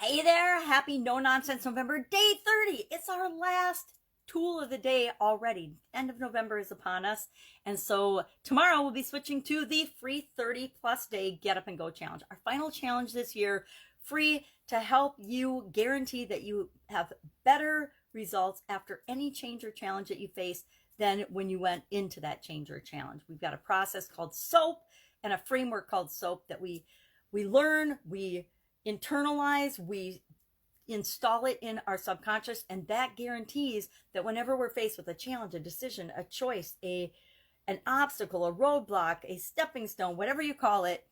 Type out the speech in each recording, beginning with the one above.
Hey there, happy No Nonsense November, day 30. It's our last tool of the day already. End of November is upon us. And so tomorrow we'll be switching to the free 30 plus day Get Up and Go challenge. Our final challenge this year, free to help you guarantee that you have better results after any change or challenge that you face than when you went into that change or challenge. We've got a process called SOAP and a framework called SOAP that we learn, we internalize, we install it in our subconscious, and that guarantees that whenever we're faced with a challenge, a decision, a choice, an obstacle, a roadblock, a stepping stone, whatever you call it,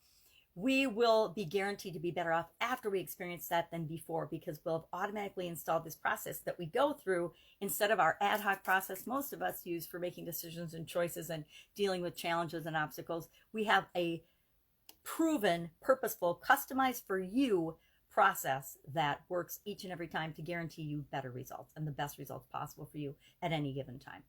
we will be guaranteed to be better off after we experience that than before, because we'll have automatically installed this process that we go through instead of our ad hoc process most of us use for making decisions and choices and dealing with challenges and obstacles. We have a proven, purposeful, customized for you process that works each and every time to guarantee you better results and the best results possible for you at any given time.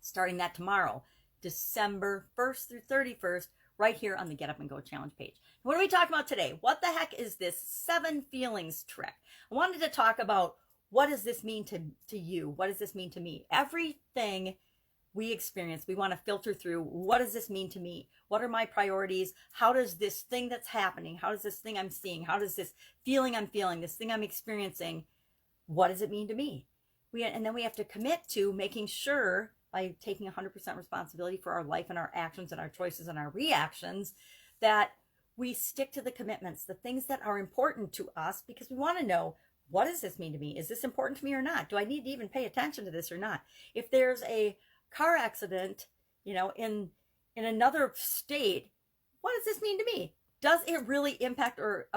Starting that tomorrow, December 1st through 31st, right here on the Get Up and Go challenge page. What are we talking about today? What the heck is this 7 feelings trick? I wanted to talk about what does this mean to you? What does this mean to me? Everything we experience, we want to filter through, what does this mean to me? What are my priorities? How does this thing that's happening, how does this thing I'm seeing, how does this feeling I'm feeling, this thing I'm experiencing, what does it mean to me? And then we have to commit to making sure, by taking 100% responsibility for our life and our actions and our choices and our reactions, that we stick to the commitments, the things that are important to us, because we want to know, what does this mean to me? Is this important to me or not? Do I need to even pay attention to this or not? If there's a car accident, in another state, what does this mean to me? Does it really impact or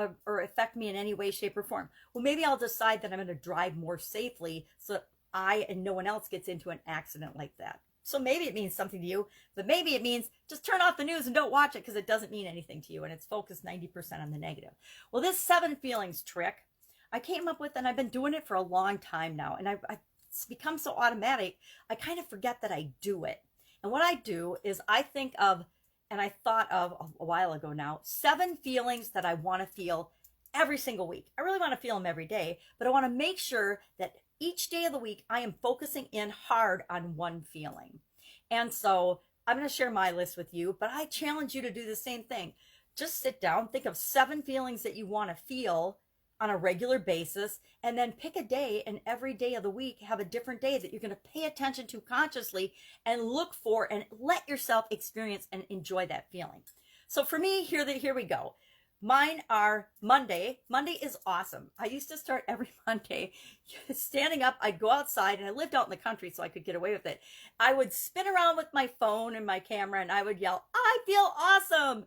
affect me in any way, shape, or form? Well, maybe I'll decide that I'm going to drive more safely so that I and no one else gets into an accident like that. So maybe it means something to you, but maybe it means just turn off the news and don't watch it because it doesn't mean anything to you and it's focused 90% on the negative. Well, this 7 feelings trick I came up with, and I've been doing it for a long time now, and it's become so automatic, I kind of forget that I do it. And what I do is I think of, and I thought of a while ago now, 7 feelings that I want to feel every single week. I really want to feel them every day, but I want to make sure that each day of the week I am focusing in hard on one feeling. And so I'm going to share my list with you, but I challenge you to do the same thing. Just sit down, think of 7 feelings that you want to feel on a regular basis, and then pick a day, and every day of the week have a different day that you're going to pay attention to consciously and look for and let yourself experience and enjoy that feeling. So for me, here we go. Mine are Monday. Monday is awesome. I used to start every Monday standing up. I'd go outside, and I lived out in the country so I could get away with it. I would spin around with my phone and my camera, and I would yell, "I feel awesome!"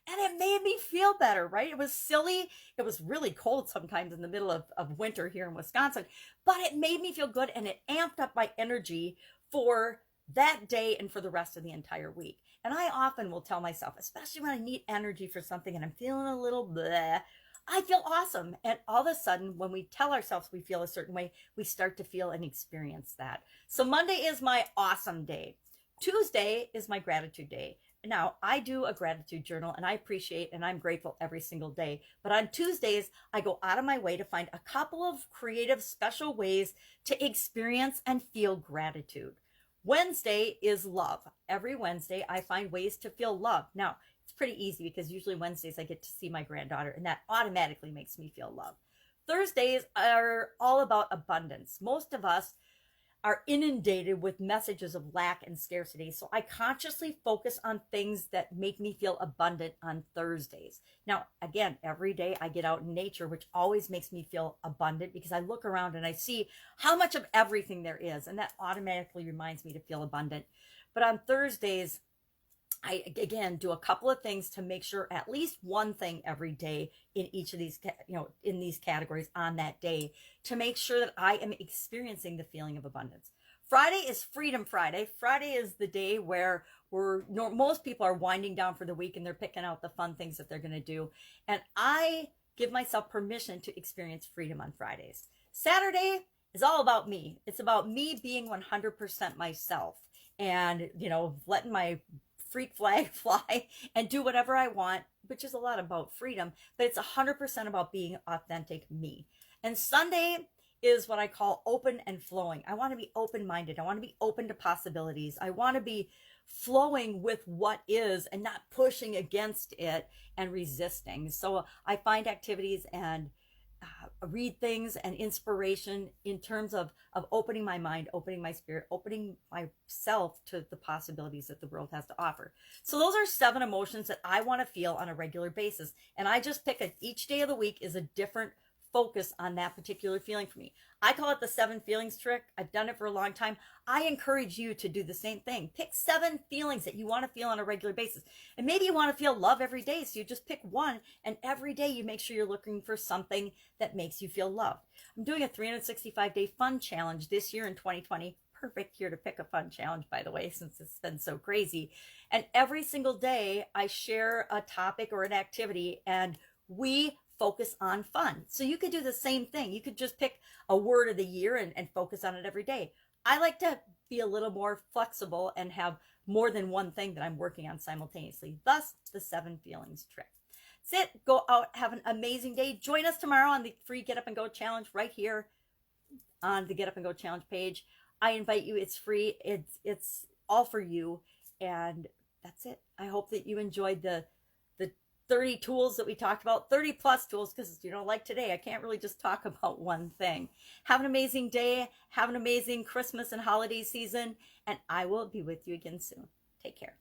And it made me feel better, right? It was silly. It was really cold sometimes in the middle of winter here in Wisconsin, but it made me feel good, and it amped up my energy for that day and for the rest of the entire week. And I often will tell myself, especially when I need energy for something and I'm feeling a little bleh, I feel awesome. And all of a sudden, when we tell ourselves we feel a certain way, we start to feel and experience that. So Monday is my awesome day. Tuesday is my gratitude day. Now, I do a gratitude journal, and I appreciate and I'm grateful every single day. But on Tuesdays, I go out of my way to find a couple of creative, special ways to experience and feel gratitude. Wednesday is love. Every Wednesday, I find ways to feel love. Now, it's pretty easy because usually Wednesdays I get to see my granddaughter, and that automatically makes me feel love. Thursdays are all about abundance. Most of us are inundated with messages of lack and scarcity. So I consciously focus on things that make me feel abundant on Thursdays. Now, again, every day I get out in nature, which always makes me feel abundant because I look around and I see how much of everything there is. And that automatically reminds me to feel abundant. But on Thursdays, I, again, do a couple of things to make sure at least one thing every day in each of these, in these categories on that day to make sure that I am experiencing the feeling of abundance. Friday is Freedom Friday. Friday is the day where most people are winding down for the week and they're picking out the fun things that they're going to do. And I give myself permission to experience freedom on Fridays. Saturday is all about me. It's about me being 100% myself and, letting my freak flag fly and do whatever I want, which is a lot about freedom, but it's 100% about being authentic me. And Sunday is what I call open and flowing. I want to be open-minded. I want to be open to possibilities. I want to be flowing with what is and not pushing against it and resisting. So I find activities and read things and inspiration in terms of opening my mind, opening my spirit, opening myself to the possibilities that the world has to offer. So those are 7 emotions that I want to feel on a regular basis. And I just pick each day of the week is a different focus on that particular feeling for me. I call it the 7 feelings trick. I've done it for a long time. I encourage you to do the same thing. Pick 7 feelings that you want to feel on a regular basis. And maybe you want to feel love every day, so you just pick one, and every day you make sure you're looking for something that makes you feel loved. I'm doing a 365-day fun challenge this year in 2020. Perfect year to pick a fun challenge, by the way, since it's been so crazy. And every single day I share a topic or an activity, and we focus on fun. So you could do the same thing. You could just pick a word of the year and focus on it every day. I like to be a little more flexible and have more than one thing that I'm working on simultaneously. Thus, the 7 feelings trick. That's it. Go out, have an amazing day. Join us tomorrow on the free Get Up and Go challenge right here on the Get Up and Go challenge page. I invite you. It's free. It's all for you. And that's it. I hope that you enjoyed the 30 tools that we talked about, 30 plus tools, because like today, I can't really just talk about one thing. Have an amazing day. Have an amazing Christmas and holiday season. And I will be with you again soon. Take care.